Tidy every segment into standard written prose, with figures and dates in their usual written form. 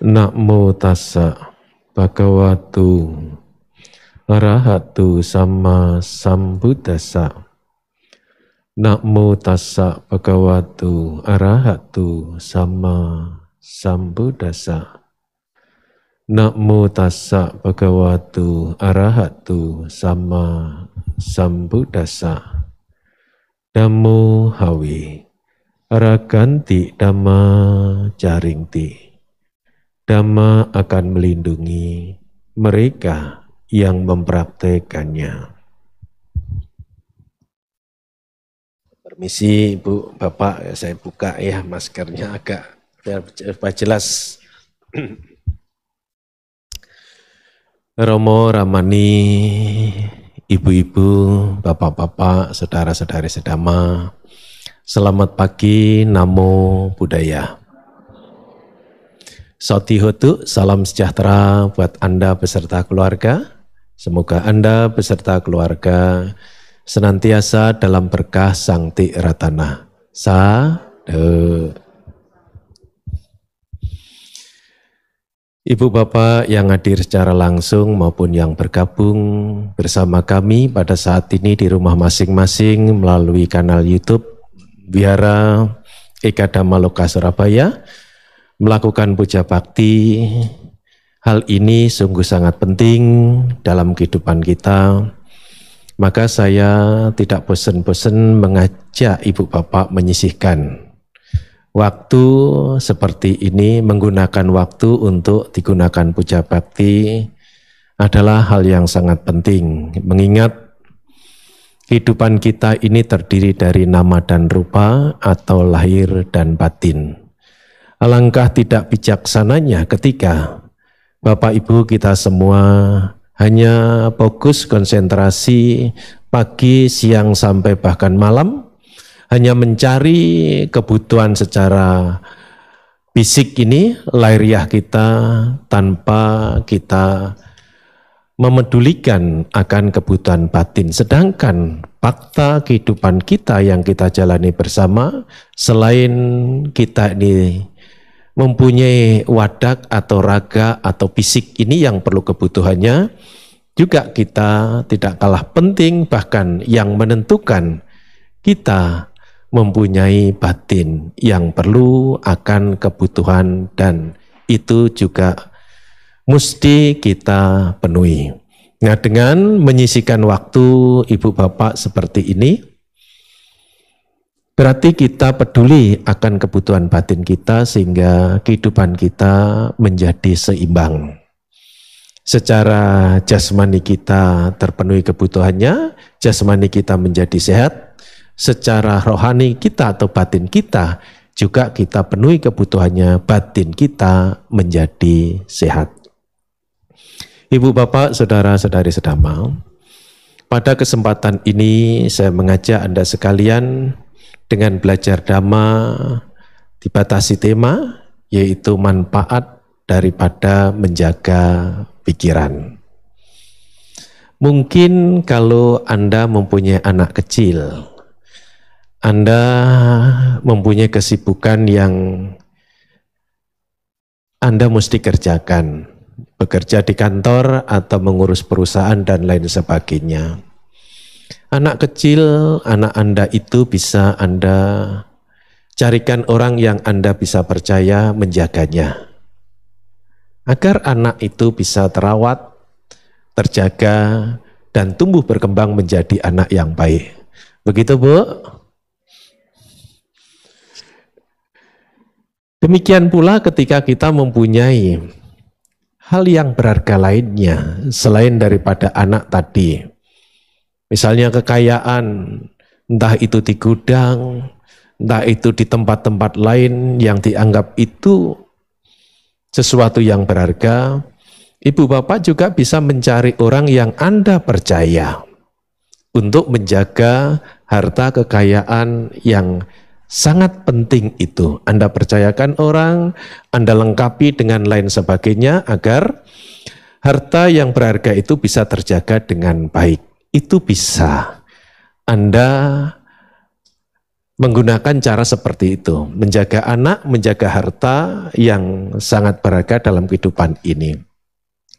Namo tassa bhagavato arahato sama sambuddhassa. Namo tassa bhagavato arahato sama sambuddhassa. Namo tassa bhagavato arahato sama sambuddhassa. Dhammo hawe araganti dhamma jaringti. Dhamma akan melindungi mereka yang mempraktekannya. Permisi Ibu, Bapak, saya buka ya maskernya agak biar jelas. Romo Ramani, ibu-ibu, bapak-bapak, saudara-saudari sedama, selamat pagi, namo buddhaya. Sotihotu, salam sejahtera buat Anda beserta keluarga. Semoga Anda beserta keluarga senantiasa dalam berkah Sang Ti Ratana. Sadhu. Ibu Bapak yang hadir secara langsung maupun yang bergabung bersama kami pada saat ini di rumah masing-masing melalui kanal YouTube Wihara Eka Dhamma Loka Surabaya melakukan puja bakti. Hal ini sungguh sangat penting dalam kehidupan kita. Maka saya tidak bosan-bosan mengajak Ibu Bapak menyisihkan waktu seperti ini, menggunakan waktu untuk digunakan puja bakti adalah hal yang sangat penting. Mengingat kehidupan kita ini terdiri dari nama dan rupa atau lahir dan batin. Alangkah tidak bijaksananya ketika Bapak Ibu kita semua hanya fokus konsentrasi pagi, siang sampai bahkan malam hanya mencari kebutuhan secara fisik ini, lahiriah kita, tanpa kita memedulikan akan kebutuhan batin. Sedangkan fakta kehidupan kita yang kita jalani bersama, selain kita ini mempunyai wadak atau raga atau fisik ini yang perlu kebutuhannya, juga kita tidak kalah penting, bahkan yang menentukan kita mempunyai batin yang perlu akan kebutuhan dan itu juga mesti kita penuhi. Nah, dengan menyisihkan waktu Ibu Bapak seperti ini, berarti kita peduli akan kebutuhan batin kita sehingga kehidupan kita menjadi seimbang. Secara jasmani kita terpenuhi kebutuhannya, jasmani kita menjadi sehat. Secara rohani kita atau batin kita juga kita penuhi kebutuhannya, batin kita menjadi sehat. Ibu Bapak, saudara-saudari sedama, pada kesempatan ini saya mengajak Anda sekalian dengan belajar Dhamma dibatasi tema, yaitu manfaat daripada menjaga pikiran. Mungkin kalau Anda mempunyai anak kecil, Anda mempunyai kesibukan yang Anda mesti kerjakan, bekerja di kantor atau mengurus perusahaan dan lain sebagainya. Anak kecil, anak Anda itu bisa Anda carikan orang yang Anda bisa percaya menjaganya. Agar anak itu bisa terawat, terjaga, dan tumbuh berkembang menjadi anak yang baik. Begitu, Bu? Demikian pula ketika kita mempunyai hal yang berharga lainnya selain daripada anak tadi. Misalnya kekayaan, entah itu di gudang, entah itu di tempat-tempat lain yang dianggap itu sesuatu yang berharga. Ibu Bapak juga bisa mencari orang yang Anda percaya untuk menjaga harta kekayaan yang sangat penting itu. Anda percayakan orang, Anda lengkapi dengan lain sebagainya agar harta yang berharga itu bisa terjaga dengan baik. Itu bisa Anda menggunakan cara seperti itu, menjaga anak, menjaga harta yang sangat berharga dalam kehidupan ini.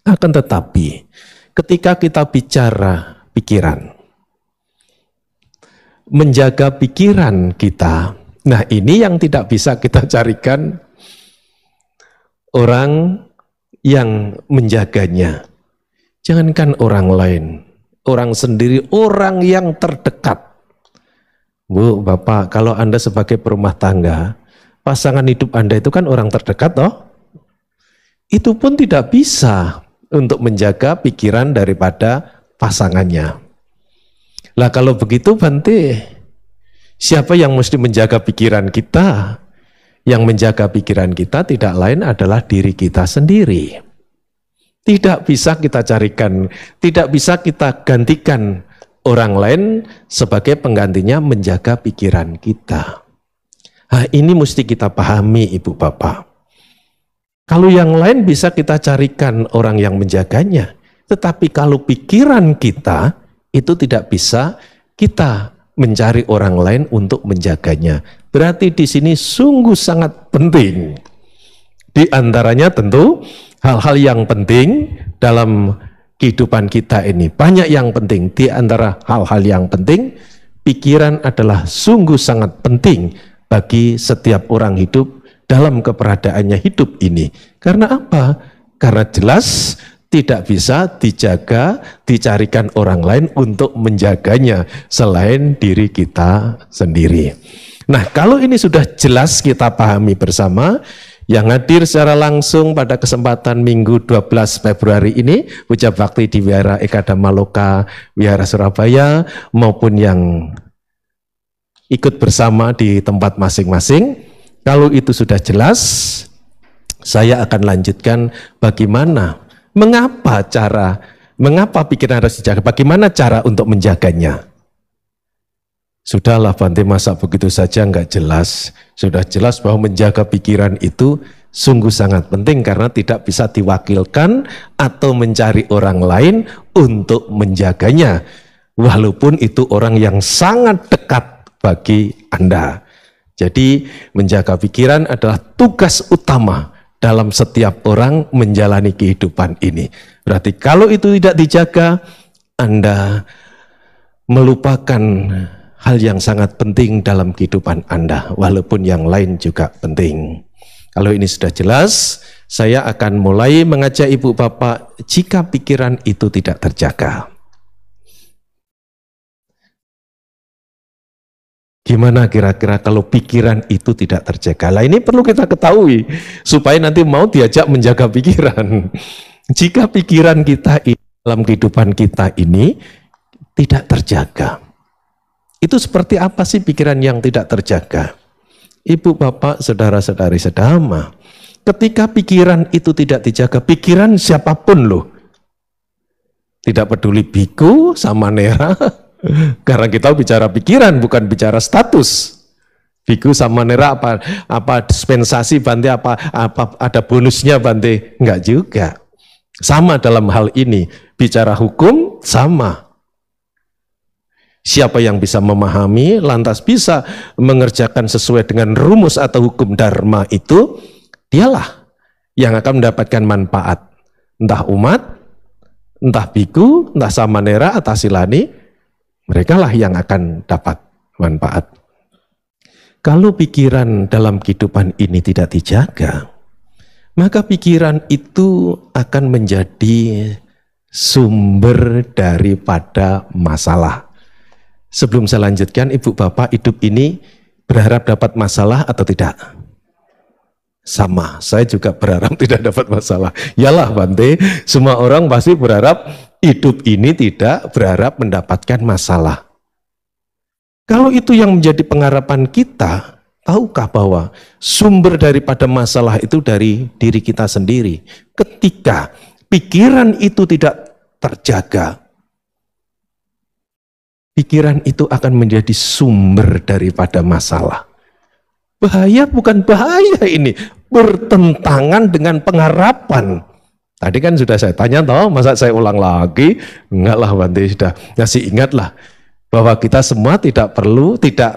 Akan tetapi, ketika kita bicara pikiran, menjaga pikiran kita, nah ini yang tidak bisa kita carikan orang yang menjaganya. Jangankan orang lain, orang sendiri, orang yang terdekat. Bu, Bapak, kalau Anda sebagai perumah tangga, pasangan hidup Anda itu kan orang terdekat toh? Itu pun tidak bisa untuk menjaga pikiran daripada pasangannya. Lah kalau begitu Bante, siapa yang mesti menjaga pikiran kita? Yang menjaga pikiran kita tidak lain adalah diri kita sendiri. Tidak bisa kita carikan, tidak bisa kita gantikan orang lain sebagai penggantinya menjaga pikiran kita. Nah, ini mesti kita pahami Ibu Bapak. Kalau yang lain bisa kita carikan orang yang menjaganya, tetapi kalau pikiran kita itu tidak bisa kita mencari orang lain untuk menjaganya. Berarti di sini sungguh sangat penting. Di antaranya tentu hal-hal yang penting dalam kehidupan kita ini. Banyak yang penting. Di antara hal-hal yang penting, pikiran adalah sungguh sangat penting bagi setiap orang hidup dalam keberadaannya hidup ini. Karena apa? Karena jelas tidak bisa dijaga, dicarikan orang lain untuk menjaganya selain diri kita sendiri. Nah, kalau ini sudah jelas kita pahami bersama, yang hadir secara langsung pada kesempatan Minggu 12 Februari ini, Puja Bakti di Wihara Ekadama Loka, Wihara Surabaya, maupun yang ikut bersama di tempat masing-masing. Kalau itu sudah jelas, saya akan lanjutkan bagaimana, mengapa pikiran harus dijaga, bagaimana cara untuk menjaganya. Sudahlah Bante, masa begitu saja nggak jelas. Sudah jelas bahwa menjaga pikiran itu sungguh sangat penting karena tidak bisa diwakilkan atau mencari orang lain untuk menjaganya. Walaupun itu orang yang sangat dekat bagi Anda. Jadi menjaga pikiran adalah tugas utama dalam setiap orang menjalani kehidupan ini. Berarti kalau itu tidak dijaga, Anda melupakan hal yang sangat penting dalam kehidupan Anda, walaupun yang lain juga penting. Kalau ini sudah jelas, saya akan mulai mengajak Ibu Bapak jika pikiran itu tidak terjaga. Gimana kira-kira kalau pikiran itu tidak terjaga? Lah ini perlu kita ketahui, supaya nanti mau diajak menjaga pikiran. Jika pikiran kita dalam kehidupan kita ini tidak terjaga, itu seperti apa sih pikiran yang tidak terjaga? Ibu, Bapak, saudara-saudari sedama, ketika pikiran itu tidak dijaga, pikiran siapapun loh. Tidak peduli biku sama nera, karena kita bicara pikiran bukan bicara status. Biku sama nera apa dispensasi Bante, apa ada bonusnya Bante? Enggak juga. Sama dalam hal ini, bicara hukum sama. Siapa yang bisa memahami, lantas bisa mengerjakan sesuai dengan rumus atau hukum dharma itu, dialah yang akan mendapatkan manfaat. Entah umat, entah biku, entah samanera, atau silani, mereka lah yang akan dapat manfaat. Kalau pikiran dalam kehidupan ini tidak dijaga, maka pikiran itu akan menjadi sumber daripada masalah. Sebelum saya lanjutkan, Ibu Bapak, hidup ini berharap dapat masalah atau tidak? Sama, saya juga berharap tidak dapat masalah. Yalah Bante, semua orang pasti berharap hidup ini tidak berharap mendapatkan masalah. Kalau itu yang menjadi pengharapan kita, tahukah bahwa sumber daripada masalah itu dari diri kita sendiri? Ketika pikiran itu tidak terjaga, pikiran itu akan menjadi sumber daripada masalah. Bahaya bukan bahaya ini, bertentangan dengan pengharapan. Tadi kan sudah saya tanya toh, masa saya ulang lagi? Enggak lah Bante, sudah ngasih ingatlah bahwa kita semua tidak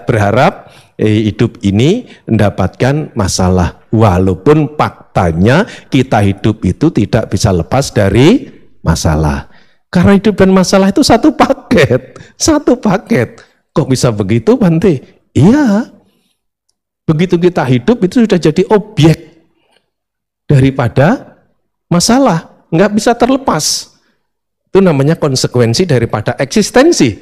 berharap hidup ini mendapatkan masalah. Walaupun faktanya kita hidup itu tidak bisa lepas dari masalah. Karena hidup dan masalah itu satu paket. Satu paket. Kok bisa begitu, Bante? Iya. Begitu kita hidup itu sudah jadi objek daripada masalah. Nggak bisa terlepas. Itu namanya konsekuensi daripada eksistensi.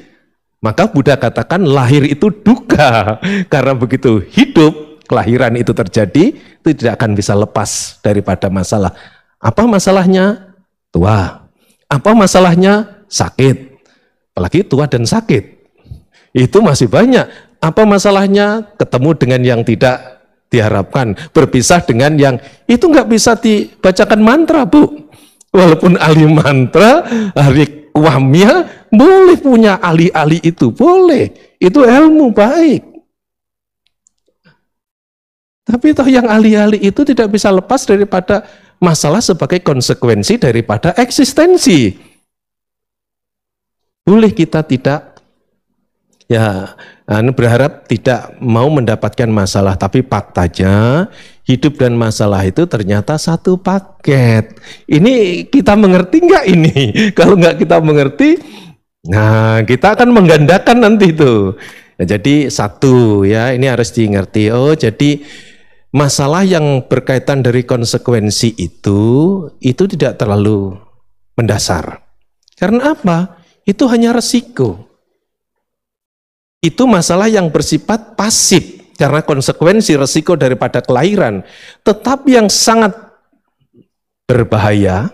Maka Buddha katakan lahir itu duka. Karena begitu hidup, kelahiran itu terjadi, itu tidak akan bisa lepas daripada masalah. Apa masalahnya? Tua. Apa masalahnya? Sakit. Apalagi tua dan sakit. Itu masih banyak. Apa masalahnya? Ketemu dengan yang tidak diharapkan. Berpisah dengan yang itu nggak bisa dibacakan mantra, Bu. Walaupun ahli mantra, ahli kuamya, boleh punya ahli-ahli itu. Boleh. Itu ilmu baik. Tapi toh yang ahli-ahli itu tidak bisa lepas daripada masalah sebagai konsekuensi daripada eksistensi. Boleh kita tidak berharap tidak mau mendapatkan masalah, tapi faktanya hidup dan masalah itu ternyata satu paket. Ini kita mengerti nggak ini? Kalau nggak kita mengerti, nah kita akan menggandakan nanti itu. Jadi satu ya, ini harus dimengerti. Oh, jadi masalah yang berkaitan dari konsekuensi itu tidak terlalu mendasar. Karena apa? Itu hanya resiko. Itu masalah yang bersifat pasif karena konsekuensi resiko daripada kelahiran. Tetapi yang sangat berbahaya,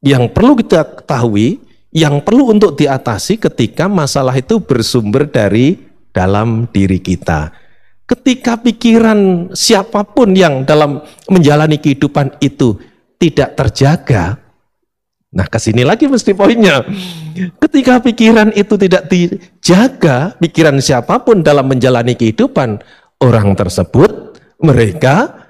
yang perlu kita ketahui, yang perlu untuk diatasi ketika masalah itu bersumber dari dalam diri kita. Ketika pikiran siapapun yang dalam menjalani kehidupan itu tidak terjaga, nah kesini lagi mesti poinnya. Ketika pikiran itu tidak dijaga, pikiran siapapun dalam menjalani kehidupan, orang tersebut, mereka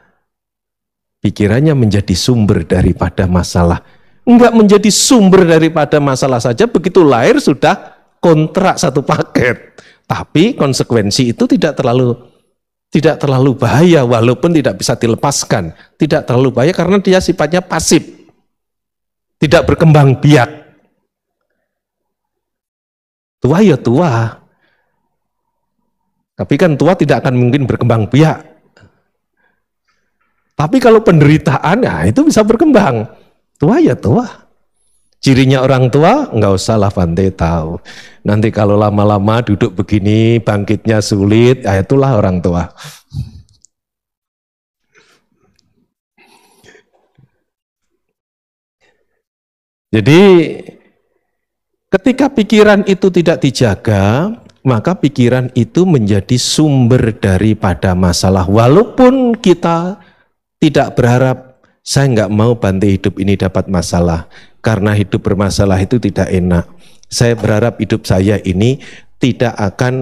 pikirannya menjadi sumber daripada masalah. Enggak menjadi sumber daripada masalah saja, begitu lahir sudah kontrak satu paket. Tapi konsekuensi itu tidak terlalu bahaya, walaupun tidak bisa dilepaskan. Tidak terlalu bahaya karena dia sifatnya pasif, tidak berkembang biak. Tua ya tua, tapi kan tua tidak akan mungkin berkembang biak. Tapi kalau penderitaan, ya itu bisa berkembang. Tua ya tua. Cirinya orang tua, nggak usah lah Bante tahu. Nanti kalau lama-lama duduk begini, bangkitnya sulit, ya itulah orang tua. Jadi ketika pikiran itu tidak dijaga, maka pikiran itu menjadi sumber daripada masalah. Walaupun kita tidak berharap, saya nggak mau Bante hidup ini dapat masalah, karena hidup bermasalah itu tidak enak. Saya berharap hidup saya ini tidak akan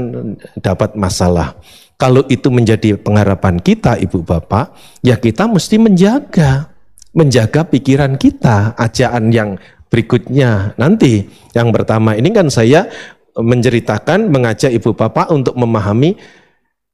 dapat masalah. Kalau itu menjadi pengharapan kita, Ibu Bapak, ya kita mesti menjaga pikiran kita. Ajaan yang berikutnya nanti, yang pertama ini kan saya menceritakan, mengajak Ibu Bapak untuk memahami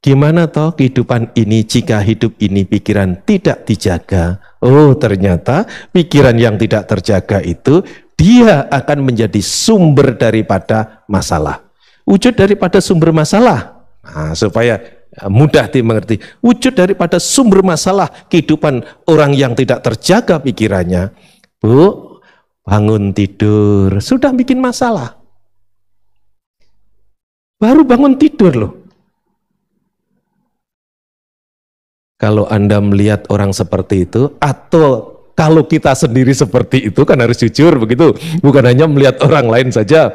gimana toh kehidupan ini jika hidup ini pikiran tidak dijaga. Oh, ternyata pikiran yang tidak terjaga itu dia akan menjadi sumber daripada masalah. Wujud daripada sumber masalah. Nah, supaya mudah dimengerti. Wujud daripada sumber masalah kehidupan orang yang tidak terjaga pikirannya. Bu, bangun tidur sudah bikin masalah. Baru bangun tidur loh. Kalau Anda melihat orang seperti itu, atau kalau kita sendiri seperti itu, kan harus jujur begitu. Bukan hanya melihat orang lain saja.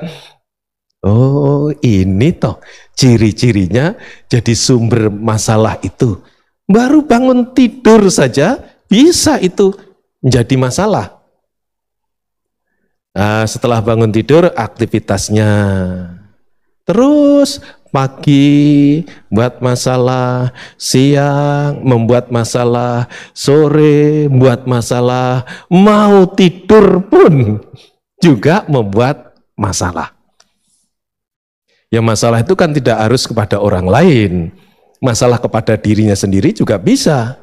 Oh, ini toh ciri-cirinya jadi sumber masalah itu. Baru bangun tidur saja bisa itu menjadi masalah. Nah, setelah bangun tidur aktivitasnya terus pagi buat masalah, siang membuat masalah, sore membuat masalah, mau tidur pun juga membuat masalah. Ya masalah itu kan tidak harus kepada orang lain. Masalah kepada dirinya sendiri juga bisa.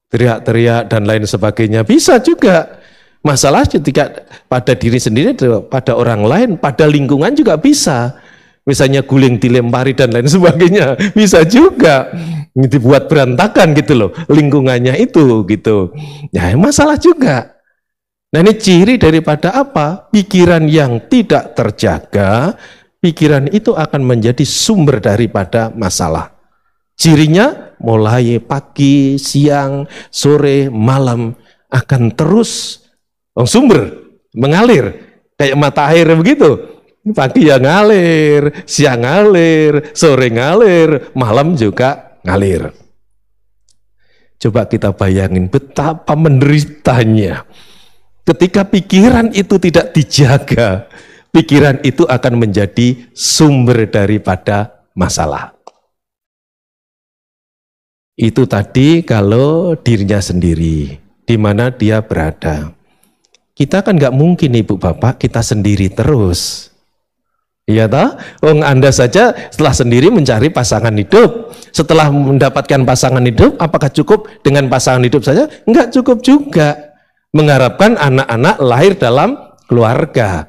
Teriak-teriak dan lain sebagainya bisa juga. Masalah ketika pada diri sendiri, pada orang lain, pada lingkungan juga bisa. Misalnya guling dilempari dan lain sebagainya, bisa juga. Dibuat berantakan gitu loh, lingkungannya itu gitu. Ya masalah juga. Nah ini ciri daripada apa? Pikiran yang tidak terjaga, pikiran itu akan menjadi sumber daripada masalah. Cirinya mulai pagi, siang, sore, malam akan terus sumber mengalir kayak mata air begitu. Pagi ya ngalir, siang ngalir, sore ngalir, malam juga ngalir. Coba kita bayangin betapa menderitanya ketika pikiran itu tidak dijaga. Pikiran itu akan menjadi sumber daripada masalah. Itu tadi kalau dirinya sendiri, di mana dia berada. Kita kan nggak mungkin ibu bapak kita sendiri terus. Iya toh? Anda saja setelah sendiri mencari pasangan hidup. Setelah mendapatkan pasangan hidup, apakah cukup dengan pasangan hidup saja? Enggak cukup juga. Mengharapkan anak-anak lahir dalam keluarga.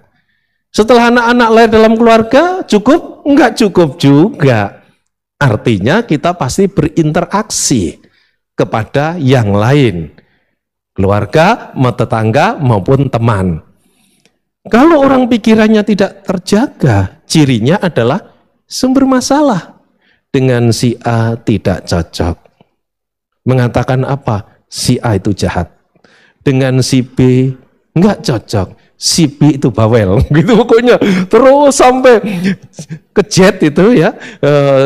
Setelah anak-anak lahir dalam keluarga, cukup? Enggak cukup juga. Artinya kita pasti berinteraksi kepada yang lain. Keluarga, tetangga maupun teman. Kalau orang pikirannya tidak terjaga, cirinya adalah sumber masalah. Dengan si A tidak cocok. Mengatakan apa? Si A itu jahat. Dengan si B enggak cocok. Si B itu bawel, gitu pokoknya terus sampai kejet itu ya,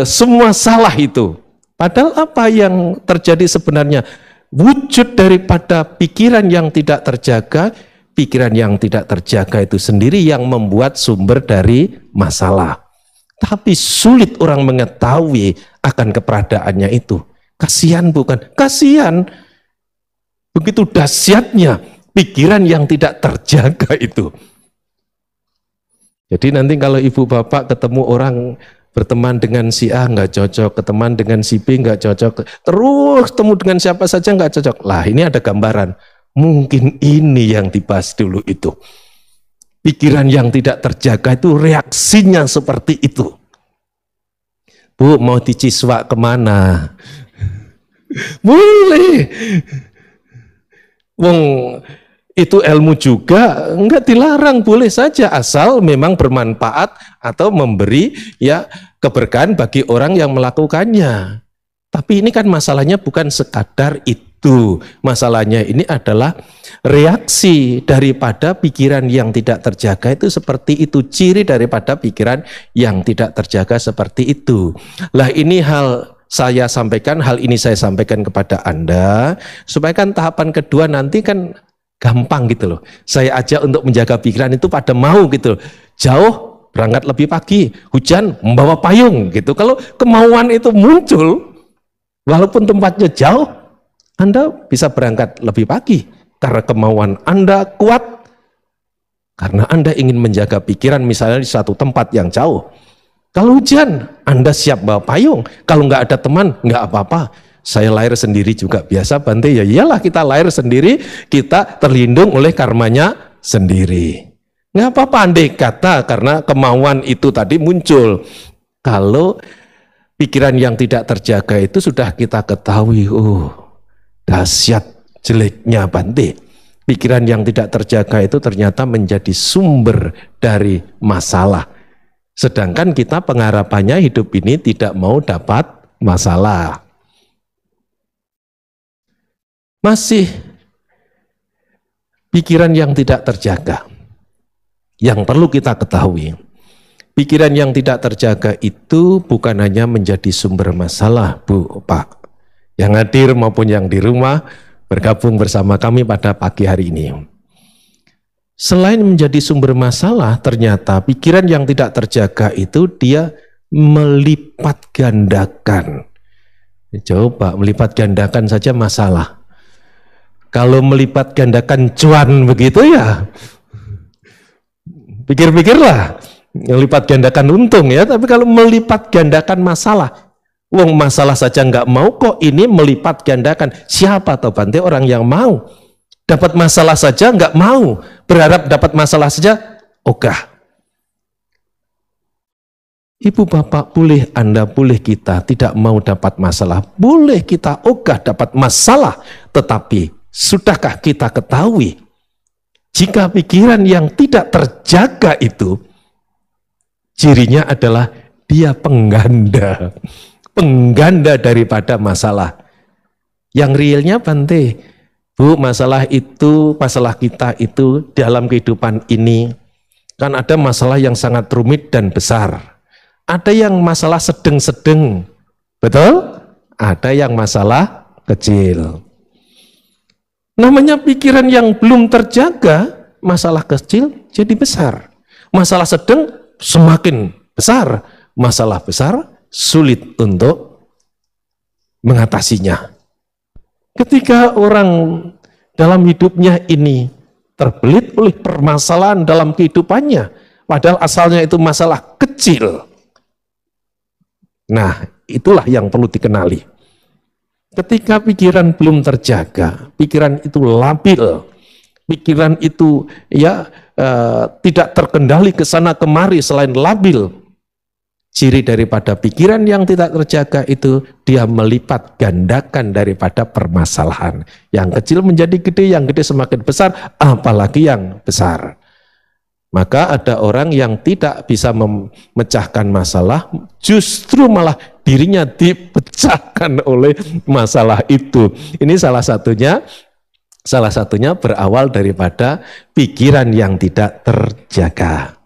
semua salah itu. Padahal apa yang terjadi sebenarnya? Wujud daripada pikiran yang tidak terjaga, pikiran yang tidak terjaga itu sendiri yang membuat sumber dari masalah. Tapi sulit orang mengetahui akan keberadaannya itu. Kasihan bukan? Kasihan. Begitu dahsyatnya pikiran yang tidak terjaga itu. Jadi nanti kalau ibu bapak ketemu orang berteman dengan si A nggak cocok, berteman dengan si B nggak cocok, terus ketemu dengan siapa saja nggak cocok. Lah ini ada gambaran. Mungkin ini yang dibahas dulu itu. Pikiran yang tidak terjaga itu reaksinya seperti itu. Bu, mau diciswak kemana? Boleh. Wong itu ilmu juga enggak dilarang, boleh saja asal memang bermanfaat atau memberi ya keberkahan bagi orang yang melakukannya. Tapi ini kan masalahnya bukan sekadar itu. Masalahnya ini adalah reaksi daripada pikiran yang tidak terjaga itu seperti itu. Ciri daripada pikiran yang tidak terjaga seperti itu. Lah ini hal saya sampaikan, hal ini saya sampaikan kepada Anda supaya kan tahapan kedua nanti kan gampang gitu loh. Saya ajak untuk menjaga pikiran itu pada mau gitu. Jauh berangkat lebih pagi, hujan membawa payung gitu. Kalau kemauan itu muncul, walaupun tempatnya jauh, Anda bisa berangkat lebih pagi karena kemauan Anda kuat. Karena Anda ingin menjaga pikiran misalnya di satu tempat yang jauh. Kalau hujan, Anda siap bawa payung. Kalau nggak ada teman, nggak apa-apa. Saya lahir sendiri juga biasa, Bante. Ya iyalah kita lahir sendiri, kita terlindung oleh karmanya sendiri. Nggak apa-apa andai kata karena kemauan itu tadi muncul. Kalau pikiran yang tidak terjaga itu sudah kita ketahui, dahsyat jeleknya Bante. Pikiran yang tidak terjaga itu ternyata menjadi sumber dari masalah. Sedangkan kita pengharapannya hidup ini tidak mau dapat masalah. Masih pikiran yang tidak terjaga. Yang perlu kita ketahui, pikiran yang tidak terjaga itu bukan hanya menjadi sumber masalah, Bu, Pak. Yang hadir maupun yang di rumah bergabung bersama kami pada pagi hari ini. Selain menjadi sumber masalah, ternyata pikiran yang tidak terjaga itu dia melipat gandakan. Coba melipat gandakan saja masalah. Kalau melipat gandakan cuan begitu ya, pikir-pikirlah, melipat gandakan untung ya. Tapi kalau melipat gandakan masalah, Wong masalah saja nggak mau kok ini melipat gandakan. Siapa toh Bante orang yang mau? Dapat masalah saja nggak mau. Berharap dapat masalah saja, ogah. Ibu bapak boleh, Anda boleh, kita tidak mau dapat masalah. Boleh kita ogah dapat masalah. Tetapi sudahkah kita ketahui jika pikiran yang tidak terjaga itu cirinya adalah dia pengganda. Pengganda daripada masalah. Yang realnya Bante, Bu, masalah itu, masalah kita itu dalam kehidupan ini kan ada masalah yang sangat rumit dan besar. Ada yang masalah sedang-sedang, betul? Ada yang masalah kecil. Namanya pikiran yang belum terjaga, masalah kecil jadi besar. Masalah sedang semakin besar, masalah besar sulit untuk mengatasinya. Ketika orang dalam hidupnya ini terbelit oleh permasalahan dalam kehidupannya, padahal asalnya itu masalah kecil. Nah, itulah yang perlu dikenali. Ketika pikiran belum terjaga, pikiran itu labil, pikiran itu tidak terkendali ke sana kemari selain labil. Ciri daripada pikiran yang tidak terjaga itu dia melipat gandakan daripada permasalahan. Yang kecil menjadi gede, yang gede semakin besar, apalagi yang besar. Maka ada orang yang tidak bisa memecahkan masalah, justru malah dirinya dipecahkan oleh masalah itu. Ini salah satunya berawal daripada pikiran yang tidak terjaga.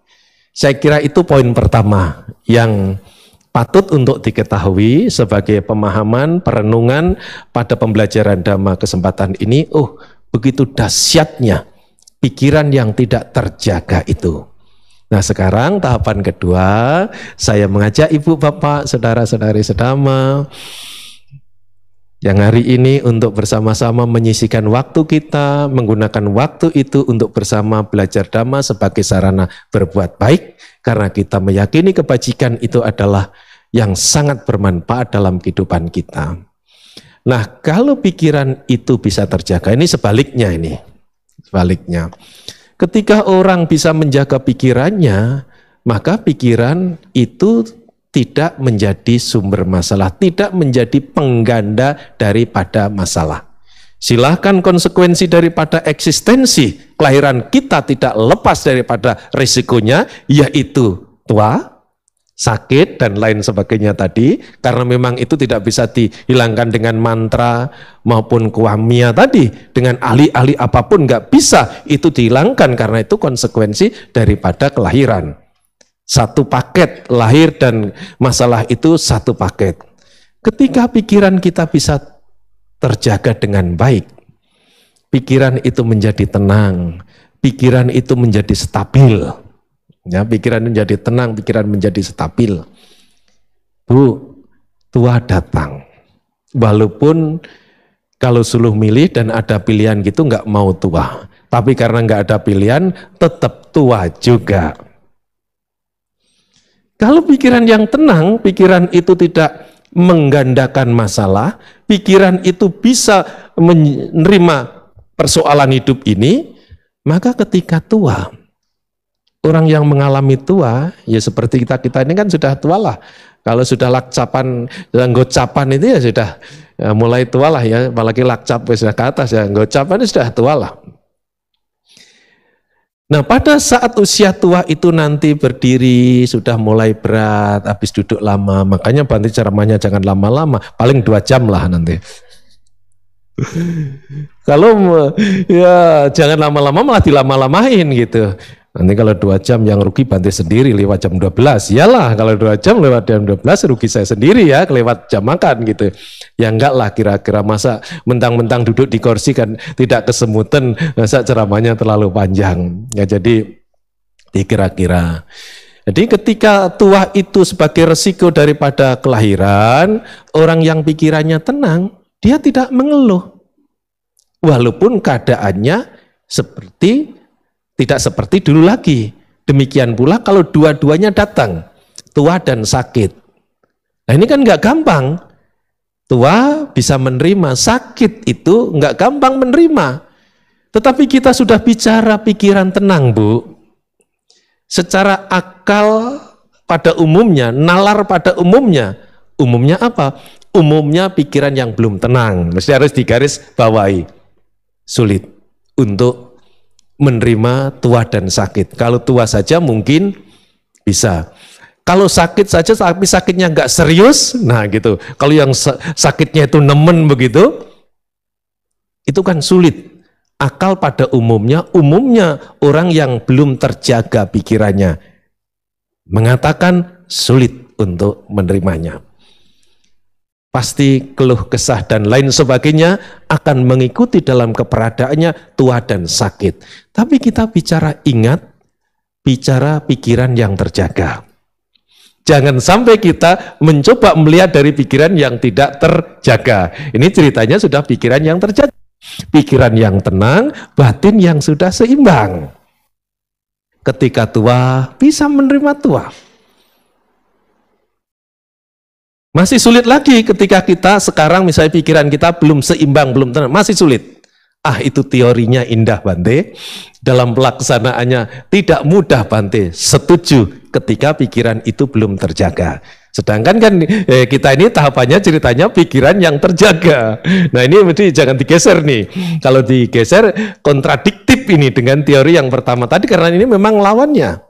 Saya kira itu poin pertama yang patut untuk diketahui sebagai pemahaman, perenungan pada pembelajaran Dhamma kesempatan ini. Oh, begitu dahsyatnya pikiran yang tidak terjaga itu. Nah, sekarang tahapan kedua, saya mengajak ibu bapak, saudara-saudari sedama yang hari ini untuk bersama-sama menyisikan waktu kita, menggunakan waktu itu untuk bersama belajar Dhamma sebagai sarana berbuat baik, karena kita meyakini kebajikan itu adalah yang sangat bermanfaat dalam kehidupan kita. Nah, kalau pikiran itu bisa terjaga, ini sebaliknya ini. Sebaliknya, ketika orang bisa menjaga pikirannya, maka pikiran itu tidak menjadi sumber masalah, tidak menjadi pengganda daripada masalah. Silahkan konsekuensi daripada eksistensi kelahiran kita tidak lepas daripada risikonya, yaitu tua, sakit, dan lain sebagainya tadi, karena memang itu tidak bisa dihilangkan dengan mantra maupun kuamia tadi, dengan ahli-ahli apapun nggak bisa itu dihilangkan, karena itu konsekuensi daripada kelahiran. Satu paket lahir dan masalah itu satu paket. Ketika pikiran kita bisa terjaga dengan baik, pikiran itu menjadi tenang, pikiran itu menjadi stabil. Ya, pikiran menjadi tenang, pikiran menjadi stabil. Bu, tua datang. Walaupun kalau suluh milih dan ada pilihan gitu nggak mau tua, tapi karena nggak ada pilihan tetap tua juga. Kalau pikiran yang tenang, pikiran itu tidak menggandakan masalah, pikiran itu bisa menerima persoalan hidup ini, maka ketika tua, orang yang mengalami tua, ya seperti kita ini kan sudah tua lah. Kalau sudah lakcapan, gocapan itu ya sudah mulai tua lah ya, apalagi lakcap sudah ke atas ya, gocapan itu sudah tua lah. Nah, pada saat usia tua itu nanti berdiri, sudah mulai berat, habis duduk lama, makanya Bante ceramahnya jangan lama-lama, paling 2 jam lah nanti. Kalau ya jangan lama-lama malah dilama-lamain gitu. Nanti kalau 2 jam yang rugi Bante sendiri lewat jam 12. Iyalah, kalau 2 jam lewat jam 12 rugi saya sendiri ya, lewat jam makan gitu. Ya enggak lah, kira-kira masa mentang-mentang duduk di kursi kan tidak kesemutan, masa ceramahnya terlalu panjang. Ya jadi dikira-kira. Jadi ketika tua itu sebagai resiko daripada kelahiran, orang yang pikirannya tenang, dia tidak mengeluh. Walaupun keadaannya tidak seperti dulu lagi. Demikian pula kalau dua-duanya datang, tua dan sakit. Nah ini kan nggak gampang. Tua bisa menerima, sakit itu nggak gampang menerima. Tetapi kita sudah bicara pikiran tenang, Bu. Secara akal pada umumnya, nalar pada umumnya apa? Umumnya pikiran yang belum tenang. Mesti harus digaris bawahi. Sulit untuk menerima tua dan sakit. Kalau tua saja mungkin bisa. Kalau sakit saja tapi sakitnya nggak serius, nah gitu. Kalau yang sakitnya itu nemen begitu, itu kan sulit. Akal pada umumnya orang yang belum terjaga pikirannya mengatakan sulit untuk menerimanya. Pasti keluh kesah dan lain sebagainya akan mengikuti dalam keberadaannya tua dan sakit. Tapi kita bicara ingat, bicara pikiran yang terjaga. Jangan sampai kita mencoba melihat dari pikiran yang tidak terjaga. Ini ceritanya sudah pikiran yang terjaga. Pikiran yang tenang, batin yang sudah seimbang. Ketika tua, bisa menerima tua. Masih sulit lagi ketika kita sekarang misalnya pikiran kita belum seimbang, belum tenang. Masih sulit. Itu teorinya indah Bante, dalam pelaksanaannya tidak mudah Bante. Setuju ketika pikiran itu belum terjaga. Sedangkan kan kita ini tahapannya ceritanya pikiran yang terjaga. Nah ini mesti jangan digeser nih. Kalau digeser kontradiktif ini dengan teori yang pertama tadi karena ini memang lawannya.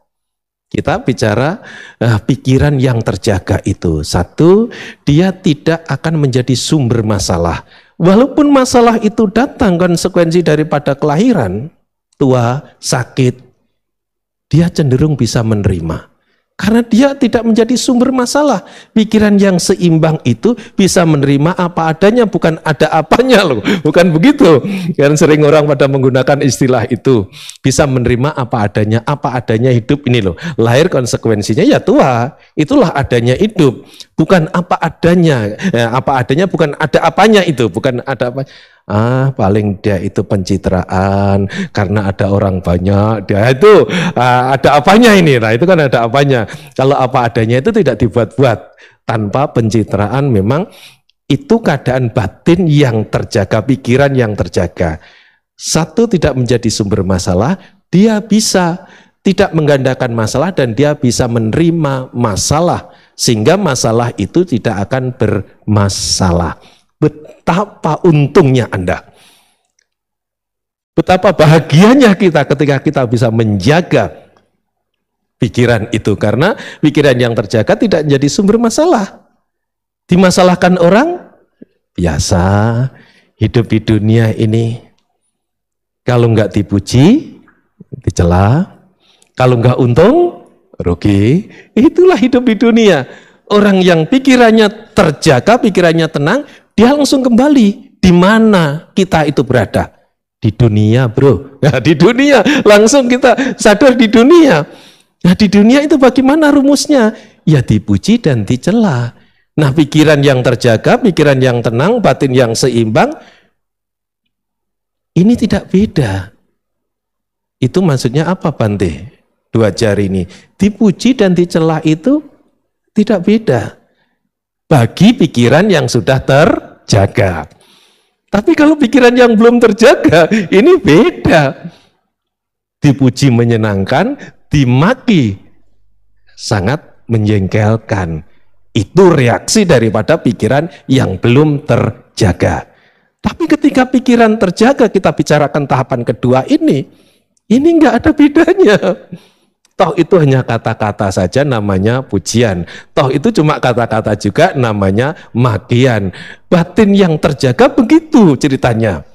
Kita bicara pikiran yang terjaga itu. Satu, dia tidak akan menjadi sumber masalah. Walaupun masalah itu datang konsekuensi daripada kelahiran, tua, sakit, dia cenderung bisa menerima. Karena dia tidak menjadi sumber masalah. Pikiran yang seimbang itu bisa menerima apa adanya, bukan ada apanya loh. Bukan begitu. Kan sering orang pada menggunakan istilah itu. Bisa menerima apa adanya hidup ini loh. Lahir konsekuensinya ya tua. Itulah adanya hidup. Bukan apa adanya. Apa adanya bukan ada apanya itu. Bukan ada apa. Paling dia itu pencitraan karena ada orang banyak, dia itu ada apanya ini. Nah itu kan ada apanya. Kalau apa adanya itu tidak dibuat-buat, tanpa pencitraan memang itu keadaan batin yang terjaga, pikiran yang terjaga. Satu, tidak menjadi sumber masalah, dia bisa tidak menggandakan masalah dan dia bisa menerima masalah sehingga masalah itu tidak akan bermasalah. Betapa untungnya Anda, betapa bahagianya kita ketika kita bisa menjaga pikiran itu, karena pikiran yang terjaga tidak menjadi sumber masalah. Dimasalahkan orang biasa, hidup di dunia ini kalau nggak dipuji dicela, kalau nggak untung rugi. Itulah hidup di dunia. Orang yang pikirannya terjaga, pikirannya tenang, dia langsung kembali. Di mana kita itu berada? Di dunia, bro. Nah, di dunia, langsung kita sadar di dunia. Nah, di dunia itu bagaimana rumusnya? Ya dipuji dan dicela. Nah, pikiran yang terjaga, pikiran yang tenang, batin yang seimbang, ini tidak beda. Itu maksudnya apa, Bante? Dua jari ini. Dipuji dan dicela itu tidak beda. Bagi pikiran yang sudah terjaga. Tapi kalau pikiran yang belum terjaga, ini beda. Dipuji menyenangkan, dimaki sangat menjengkelkan. Itu reaksi daripada pikiran yang belum terjaga. Tapi ketika pikiran terjaga, kita bicarakan tahapan kedua ini enggak ada bedanya. Toh itu hanya kata-kata saja namanya pujian. Toh itu cuma kata-kata juga namanya makian. Batin yang terjaga begitu ceritanya.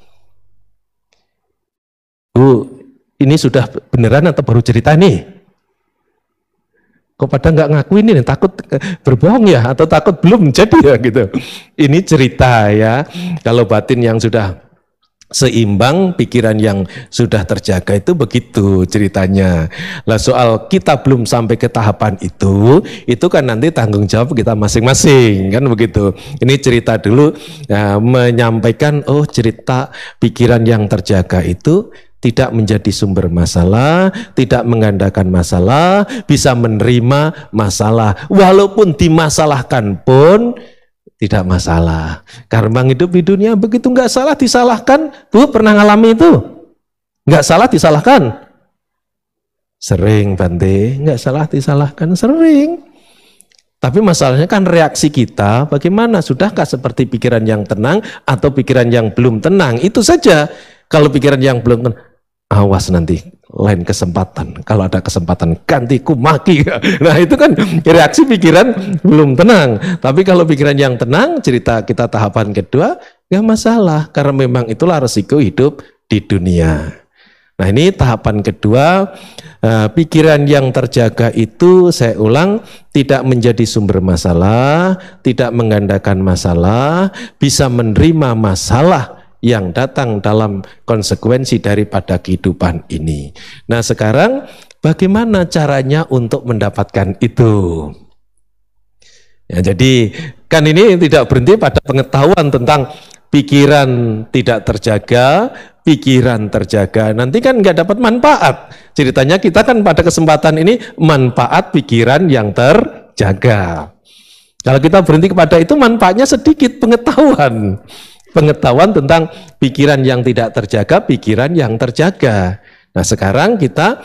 Bu, ini sudah beneran atau baru cerita nih? Kok pada nggak ngakuin ini? Takut berbohong ya? Atau takut belum jadi ya gitu? Ini cerita ya. Kalau batin yang sudah seimbang, pikiran yang sudah terjaga itu begitu ceritanya. Lah soal kita belum sampai ke tahapan itu kan nanti tanggung jawab kita masing-masing, kan begitu. Ini cerita dulu, menyampaikan cerita pikiran yang terjaga itu tidak menjadi sumber masalah, tidak menggandakan masalah, bisa menerima masalah. Walaupun dimasalahkan pun tidak masalah. Karena hidup di dunia begitu, nggak salah disalahkan. Bu, pernah ngalami itu? Nggak salah disalahkan? Sering, Bante. Nggak salah disalahkan, sering. Tapi masalahnya kan reaksi kita bagaimana? Sudahkah seperti pikiran yang tenang atau pikiran yang belum tenang? Itu saja. Kalau pikiran yang belum tenang, awas nanti lain kesempatan. Kalau ada kesempatan gantiku maki. Nah itu kan reaksi pikiran belum tenang. Tapi kalau pikiran yang tenang, cerita kita tahapan kedua, gak masalah. Karena memang itulah resiko hidup di dunia. Nah ini tahapan kedua, pikiran yang terjaga itu saya ulang, tidak menjadi sumber masalah, tidak menggandakan masalah, bisa menerima masalah yang datang dalam konsekuensi daripada kehidupan ini. Nah sekarang bagaimana caranya untuk mendapatkan itu? Ya, jadi kan ini tidak berhenti pada pengetahuan tentang pikiran tidak terjaga, pikiran terjaga. Nanti kan nggak dapat manfaat. Ceritanya kita kan pada kesempatan ini manfaat pikiran yang terjaga. Kalau kita berhenti kepada itu manfaatnya sedikit, pengetahuan. Pengetahuan tentang pikiran yang tidak terjaga, pikiran yang terjaga. Nah sekarang kita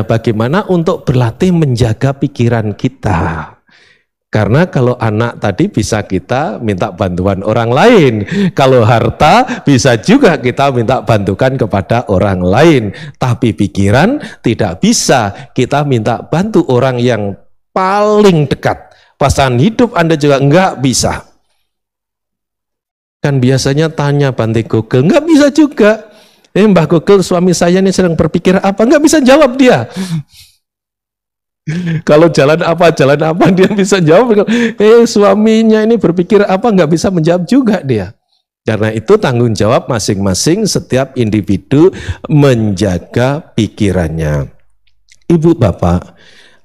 bagaimana untuk berlatih menjaga pikiran kita. Karena kalau anak tadi bisa kita minta bantuan orang lain. Kalau harta bisa juga kita minta bantukan kepada orang lain. Tapi pikiran tidak bisa kita minta bantu orang yang paling dekat. Pasangan hidup Anda juga enggak bisa. Kan biasanya tanya Bante Google, nggak bisa juga. Mbah Google, suami saya ini sedang berpikir apa? Nggak bisa jawab dia. Kalau jalan apa dia bisa jawab. Suaminya ini berpikir apa? Nggak bisa menjawab juga dia. Karena itu tanggung jawab masing-masing setiap individu menjaga pikirannya. Ibu bapak,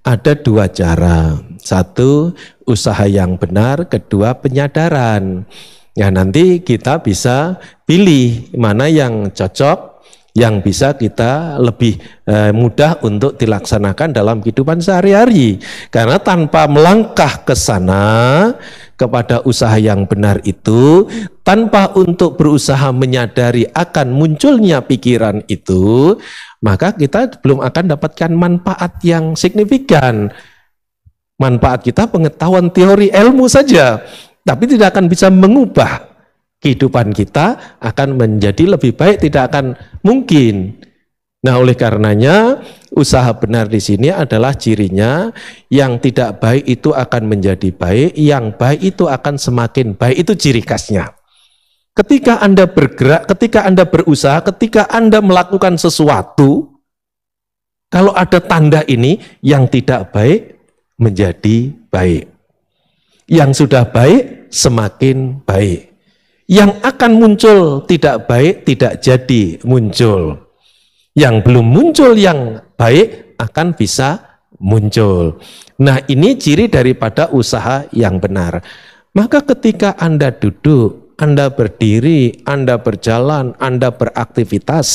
ada dua cara. Satu, usaha yang benar. Kedua, penyadaran. Ya nanti kita bisa pilih mana yang cocok, yang bisa kita lebih mudah untuk dilaksanakan dalam kehidupan sehari-hari. Karena tanpa melangkah ke sana kepada usaha yang benar itu, tanpa untuk berusaha menyadari akan munculnya pikiran itu, maka kita belum akan dapatkan manfaat yang signifikan. Manfaat kita pengetahuan teori ilmu saja. Tapi tidak akan bisa mengubah kehidupan kita, akan menjadi lebih baik, tidak akan mungkin. Nah, oleh karenanya usaha benar di sini adalah cirinya yang tidak baik itu akan menjadi baik, yang baik itu akan semakin baik, itu ciri khasnya. Ketika Anda bergerak, ketika Anda berusaha, ketika Anda melakukan sesuatu, kalau ada tanda ini yang tidak baik menjadi baik. Yang sudah baik semakin baik. Yang akan muncul tidak baik tidak jadi muncul. Yang belum muncul yang baik akan bisa muncul. Nah ini ciri daripada usaha yang benar. Maka ketika Anda duduk, Anda berdiri, Anda berjalan, Anda beraktivitas,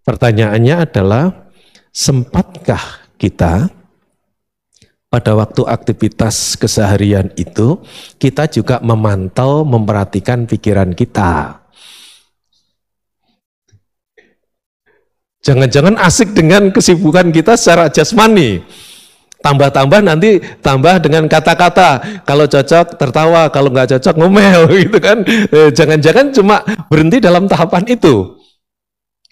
pertanyaannya adalah sempatkah kita pada waktu aktivitas keseharian itu, kita juga memantau, memperhatikan pikiran kita. Jangan-jangan asik dengan kesibukan kita secara jasmani. Tambah-tambah nanti tambah dengan kata-kata. Kalau cocok tertawa, kalau nggak cocok ngomel gitu kan. Jangan-jangan cuma berhenti dalam tahapan itu.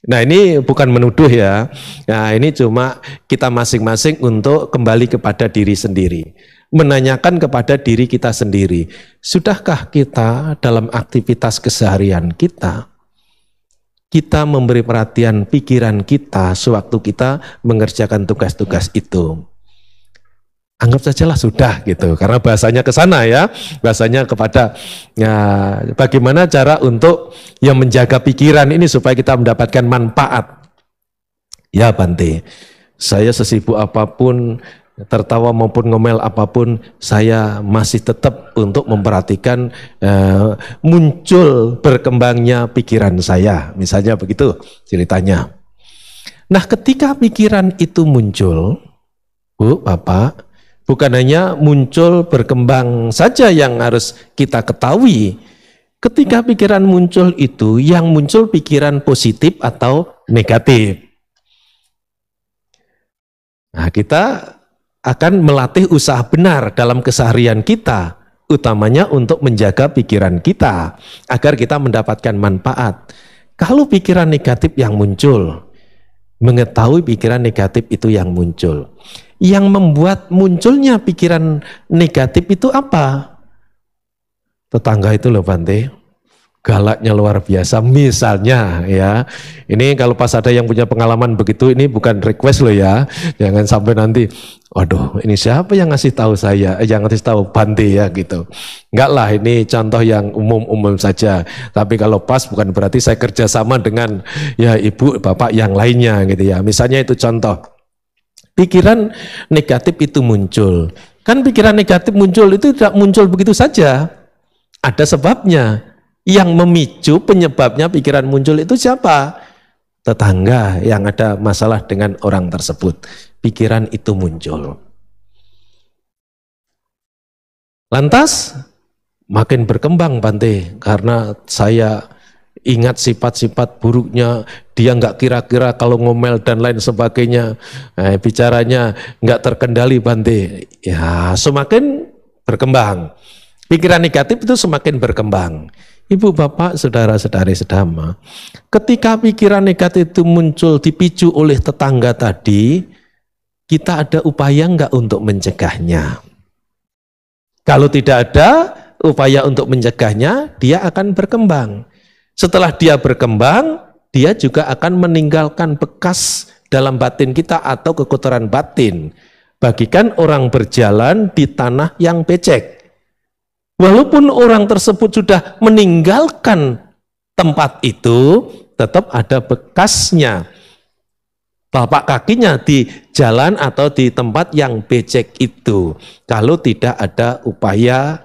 Nah ini bukan menuduh ya, nah ini cuma kita masing-masing untuk kembali kepada diri sendiri. Menanyakan kepada diri kita sendiri, sudahkah kita dalam aktivitas keseharian kita memberi perhatian pikiran kita sewaktu kita mengerjakan tugas-tugas itu. Anggap sajalah sudah gitu, karena bahasanya ke sana ya, bahasanya kepada ya, bagaimana cara untuk yang menjaga pikiran ini supaya kita mendapatkan manfaat. Ya Bante, saya sesibuk apapun tertawa maupun ngomel apapun, saya masih tetap untuk memperhatikan muncul berkembangnya pikiran saya. Misalnya begitu ceritanya. Nah, ketika pikiran itu muncul, Bu, Bapak, bukan hanya muncul berkembang saja yang harus kita ketahui. Ketika pikiran muncul itu, yang muncul pikiran positif atau negatif. Nah, kita akan melatih usaha benar dalam keseharian kita, utamanya untuk menjaga pikiran kita, agar kita mendapatkan manfaat. Kalau pikiran negatif yang muncul, mengetahui pikiran negatif itu yang muncul. Yang membuat munculnya pikiran negatif itu apa? Tetangga itu loh Bante, galaknya luar biasa. Misalnya ya, ini kalau pas ada yang punya pengalaman begitu, ini bukan request loh ya, jangan sampai nanti, aduh ini siapa yang ngasih tahu saya, yang ngasih tahu Bante ya gitu. Enggak lah, ini contoh yang umum-umum saja. Tapi kalau pas bukan berarti saya kerjasama dengan ya ibu bapak yang lainnya gitu ya. Misalnya itu contoh, pikiran negatif itu muncul. Kan pikiran negatif muncul itu tidak muncul begitu saja, ada sebabnya. Yang memicu penyebabnya pikiran muncul itu siapa? Tetangga yang ada masalah dengan orang tersebut. Pikiran itu muncul. Lantas makin berkembang Bante, karena saya ingat sifat-sifat buruknya, dia nggak kira-kira kalau ngomel dan lain sebagainya, bicaranya nggak terkendali Bante. Ya semakin berkembang. Pikiran negatif itu semakin berkembang. Ibu bapak saudara-saudari sedama, ketika pikiran negatif itu muncul dipicu oleh tetangga tadi, kita ada upaya enggak untuk mencegahnya? Kalau tidak ada upaya untuk mencegahnya, dia akan berkembang. Setelah dia berkembang, dia juga akan meninggalkan bekas dalam batin kita atau kekotoran batin. Bagikan orang berjalan di tanah yang becek. Walaupun orang tersebut sudah meninggalkan tempat itu, tetap ada bekasnya. Tapak kakinya di jalan atau di tempat yang becek itu. Kalau tidak ada upaya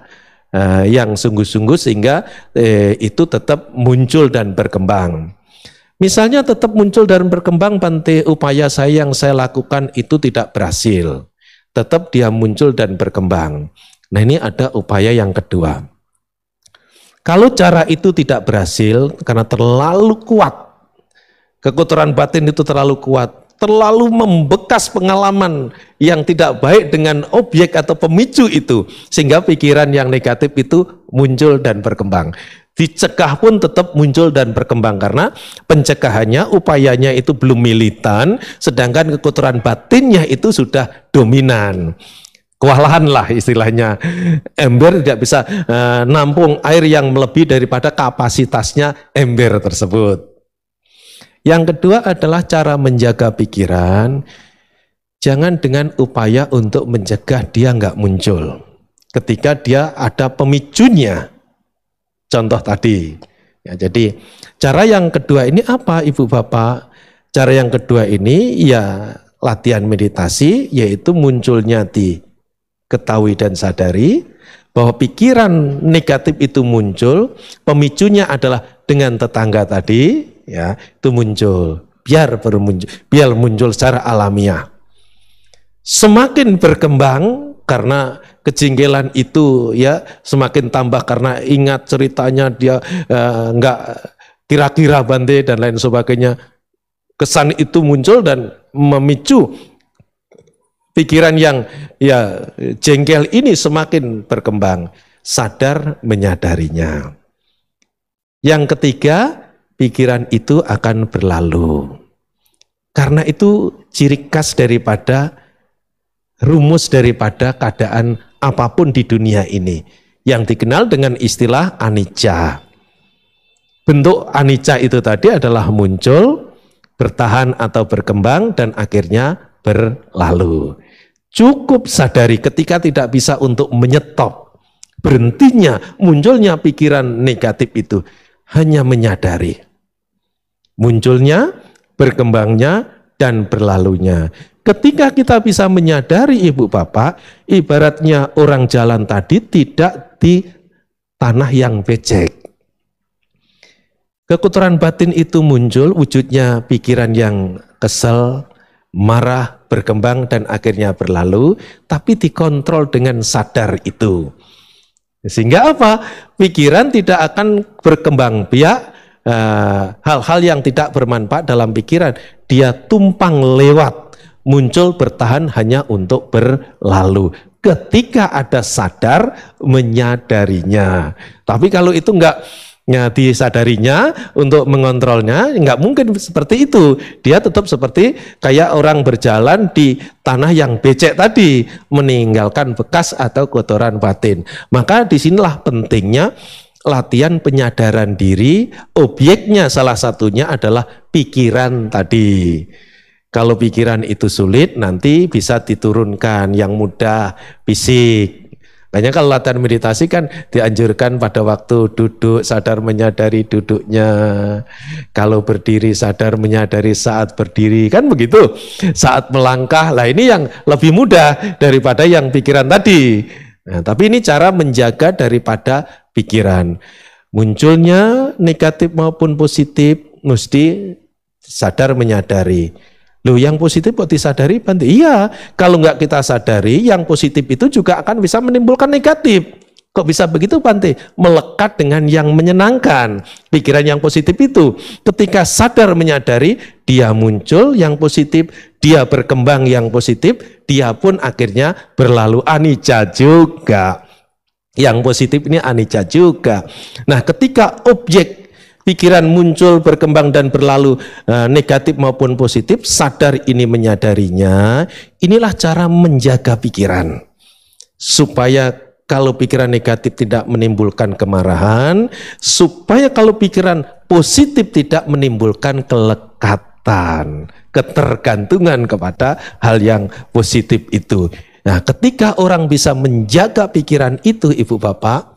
yang sungguh-sungguh sehingga itu tetap muncul dan berkembang. Misalnya tetap muncul dan berkembang Bante, upaya saya yang saya lakukan itu tidak berhasil. Tetap dia muncul dan berkembang. Nah ini ada upaya yang kedua. Kalau cara itu tidak berhasil karena terlalu kuat, kekotoran batin itu terlalu kuat, terlalu membekas pengalaman yang tidak baik dengan objek atau pemicu itu, sehingga pikiran yang negatif itu muncul dan berkembang. Dicegah pun tetap muncul dan berkembang karena pencegahannya, upayanya itu belum militan, sedangkan kekotoran batinnya itu sudah dominan. Kewalahan lah istilahnya, ember tidak bisa nampung air yang melebihi daripada kapasitasnya ember tersebut. Yang kedua adalah cara menjaga pikiran, jangan dengan upaya untuk mencegah dia nggak muncul. Ketika dia ada pemicunya, contoh tadi. Ya, jadi cara yang kedua ini apa Ibu Bapak? Cara yang kedua ini ya latihan meditasi, yaitu munculnya ketahui dan sadari bahwa pikiran negatif itu muncul, pemicunya adalah dengan tetangga tadi, ya itu muncul, biar muncul secara alamiah. Semakin berkembang karena kejengkelan itu ya semakin tambah karena ingat ceritanya dia enggak kira-kira Bante dan lain sebagainya, kesan itu muncul dan memicu pikiran yang ya jengkel ini semakin berkembang, sadar menyadarinya. Yang ketiga, pikiran itu akan berlalu. Karena itu ciri khas daripada, rumus daripada keadaan apapun di dunia ini, yang dikenal dengan istilah anicca. Bentuk anicca itu tadi adalah muncul, bertahan atau berkembang, dan akhirnya berlalu. Cukup sadari ketika tidak bisa untuk menyetop berhentinya munculnya pikiran negatif itu, hanya menyadari munculnya, berkembangnya, dan berlalunya. Ketika kita bisa menyadari ibu bapak, ibaratnya orang jalan tadi tidak di tanah yang becek. Kekotoran batin itu muncul, wujudnya pikiran yang kesel, marah, berkembang dan akhirnya berlalu, tapi dikontrol dengan sadar itu. Sehingga apa? Pikiran tidak akan berkembang biak, hal-hal yang tidak bermanfaat dalam pikiran, dia tumpang lewat, muncul bertahan hanya untuk berlalu. Ketika ada sadar, menyadarinya. Tapi kalau itu enggak disadarinya untuk mengontrolnya, enggak mungkin seperti itu. Dia tetap seperti kayak orang berjalan di tanah yang becek tadi, meninggalkan bekas atau kotoran batin. Maka disinilah pentingnya latihan penyadaran diri. Objeknya salah satunya adalah pikiran tadi. Kalau pikiran itu sulit, nanti bisa diturunkan yang mudah, fisik. Makanya kalau latihan meditasi kan dianjurkan pada waktu duduk sadar menyadari duduknya. Kalau berdiri sadar menyadari saat berdiri, kan begitu. Saat melangkah, lah ini yang lebih mudah daripada yang pikiran tadi. Nah, tapi ini cara menjaga daripada pikiran. Munculnya negatif maupun positif, mesti sadar menyadari. Loh, yang positif kok disadari, Bante? Iya, kalau nggak kita sadari, yang positif itu juga akan bisa menimbulkan negatif. Kok bisa begitu, Bante? Melekat dengan yang menyenangkan. Pikiran yang positif itu, ketika sadar menyadari, dia muncul yang positif, dia berkembang yang positif, dia pun akhirnya berlalu anicca juga. Yang positif ini anicca juga. Nah, ketika objek pikiran muncul, berkembang dan berlalu negatif maupun positif, sadar ini menyadarinya. Inilah cara menjaga pikiran. Supaya kalau pikiran negatif tidak menimbulkan kemarahan, supaya kalau pikiran positif tidak menimbulkan kelekatan, ketergantungan kepada hal yang positif itu. Nah, ketika orang bisa menjaga pikiran itu, Ibu Bapak,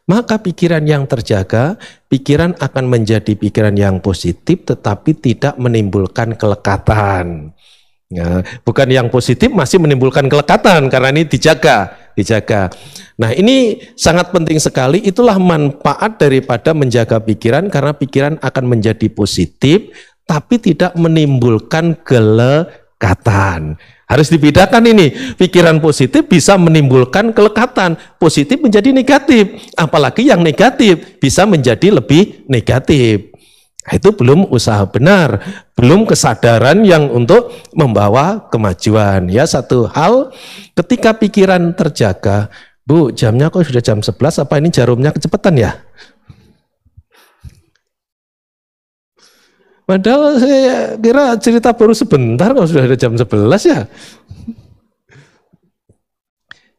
maka pikiran yang terjaga, pikiran akan menjadi pikiran yang positif tetapi tidak menimbulkan kelekatan. Ya, bukan yang positif masih menimbulkan kelekatan karena ini dijaga. Nah, ini sangat penting sekali, itulah manfaat daripada menjaga pikiran, karena pikiran akan menjadi positif tapi tidak menimbulkan kelekatan. Harus dibedakan ini, pikiran positif bisa menimbulkan kelekatan, positif menjadi negatif, apalagi yang negatif bisa menjadi lebih negatif. Itu belum usaha benar, belum kesadaran yang untuk membawa kemajuan. Ya, satu hal, ketika pikiran terjaga, Bu, jamnya kok sudah jam 11, apa ini jarumnya kecepatan ya? Padahal saya kira cerita baru sebentar kalau sudah ada jam 11 ya.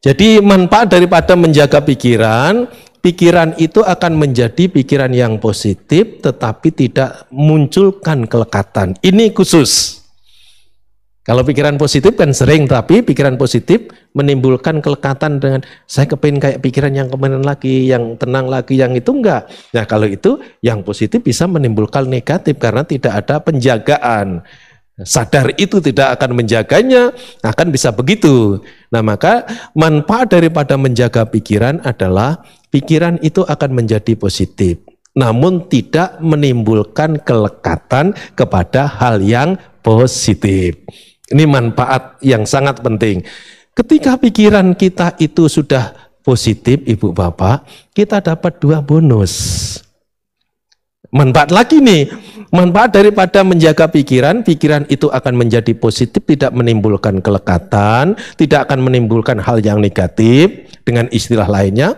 Jadi manfaat daripada menjaga pikiran, pikiran itu akan menjadi pikiran yang positif tetapi tidak munculkan kelekatan. Ini khusus. Kalau pikiran positif kan sering, tapi pikiran positif menimbulkan kelekatan dengan saya kepingin kayak pikiran yang kemarin lagi, yang tenang lagi, yang itu enggak. Nah, kalau itu yang positif bisa menimbulkan negatif karena tidak ada penjagaan. Sadar itu tidak akan menjaganya, akan bisa begitu. Nah, maka manfaat daripada menjaga pikiran adalah pikiran itu akan menjadi positif, namun tidak menimbulkan kelekatan kepada hal yang positif. Ini manfaat yang sangat penting. Ketika pikiran kita itu sudah positif, Ibu Bapak, kita dapat 2 bonus. Manfaat lagi nih, manfaat daripada menjaga pikiran, pikiran itu akan menjadi positif, tidak menimbulkan kelekatan, tidak akan menimbulkan hal yang negatif. Dengan istilah lainnya,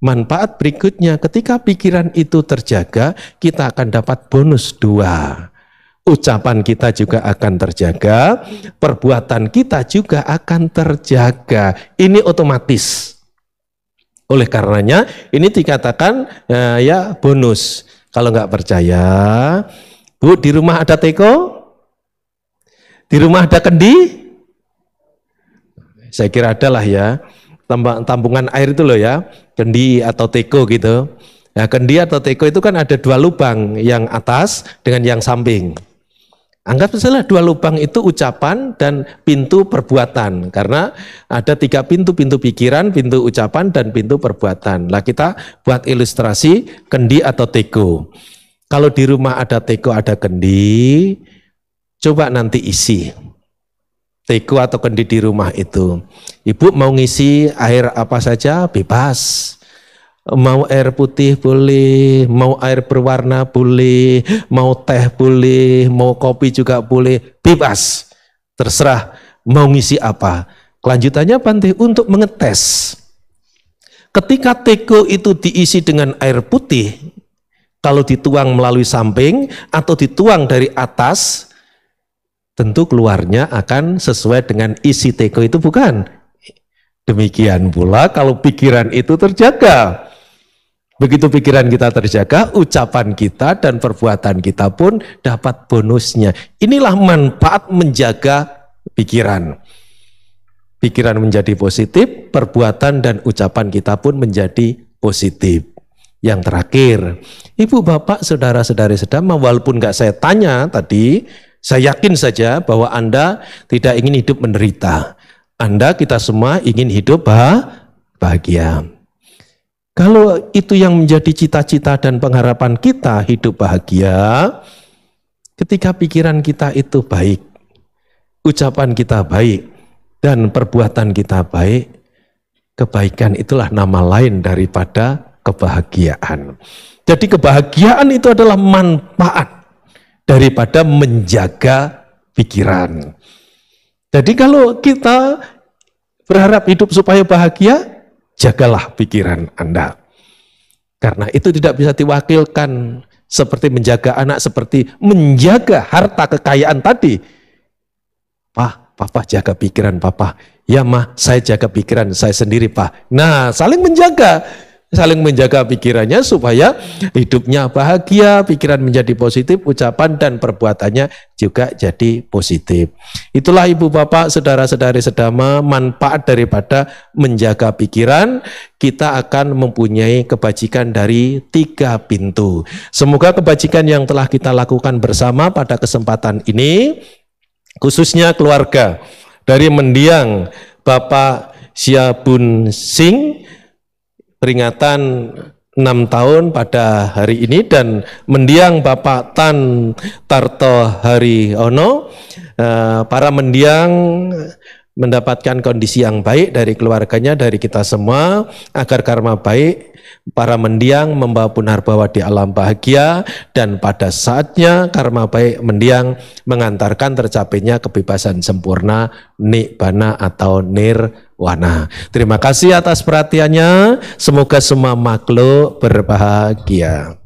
manfaat berikutnya, ketika pikiran itu terjaga, kita akan dapat bonus 2. Ucapan kita juga akan terjaga, perbuatan kita juga akan terjaga. Ini otomatis. Oleh karenanya, ini dikatakan ya bonus. Kalau nggak percaya, Bu, di rumah ada teko? Di rumah ada kendi? Saya kira adalah ya, tampungan air itu loh ya, kendi atau teko gitu. Nah, kendi atau teko itu kan ada 2 lubang, yang atas dengan yang samping. Anggap saja 2 lubang itu ucapan dan pintu perbuatan. Karena ada 3 pintu, pintu pikiran, pintu ucapan, dan pintu perbuatan. Lah kita buat ilustrasi kendi atau teko. Kalau di rumah ada teko, ada kendi, coba nanti isi teko atau kendi di rumah itu. Ibu mau ngisi air apa saja, bebas. Mau air putih boleh, mau air berwarna boleh, mau teh boleh, mau kopi juga boleh, bebas. Terserah mau ngisi apa. Kelanjutannya Bante untuk mengetes. Ketika teko itu diisi dengan air putih, kalau dituang melalui samping atau dituang dari atas, tentu keluarnya akan sesuai dengan isi teko itu, bukan? Demikian pula kalau pikiran itu terjaga. Begitu pikiran kita terjaga, ucapan kita dan perbuatan kita pun dapat bonusnya. Inilah manfaat menjaga pikiran. Pikiran menjadi positif, perbuatan dan ucapan kita pun menjadi positif. Yang terakhir, ibu bapak, saudara-saudari sedama, walaupun nggak saya tanya tadi, saya yakin saja bahwa Anda tidak ingin hidup menderita. Anda, kita semua ingin hidup bahagia. Kalau itu yang menjadi cita-cita dan pengharapan kita hidup bahagia, ketika pikiran kita itu baik, ucapan kita baik, dan perbuatan kita baik, kebaikan itulah nama lain daripada kebahagiaan. Jadi kebahagiaan itu adalah manfaat daripada menjaga pikiran. Jadi kalau kita berharap hidup supaya bahagia, jagalah pikiran Anda. Karena itu tidak bisa diwakilkan seperti menjaga anak, seperti menjaga harta kekayaan tadi. Papa jaga pikiran Papa. Ya Ma, saya jaga pikiran saya sendiri Pak. Nah, saling menjaga pikirannya supaya hidupnya bahagia, pikiran menjadi positif, ucapan dan perbuatannya juga jadi positif. Itulah ibu bapak, saudara-saudari sedama, manfaat daripada menjaga pikiran. Kita akan mempunyai kebajikan dari 3 pintu. Semoga kebajikan yang telah kita lakukan bersama pada kesempatan ini, khususnya keluarga dari mendiang Bapak Siabun Singh, peringatan 6 tahun pada hari ini, dan mendiang Bapak Tan Tarto Haryono, para mendiang mendapatkan kondisi yang baik dari keluarganya, dari kita semua, agar karma baik, para mendiang membawa punarbawa di alam bahagia, dan pada saatnya karma baik mendiang mengantarkan tercapainya kebebasan sempurna, nibbana atau nirwana. Terima kasih atas perhatiannya, semoga semua makhluk berbahagia.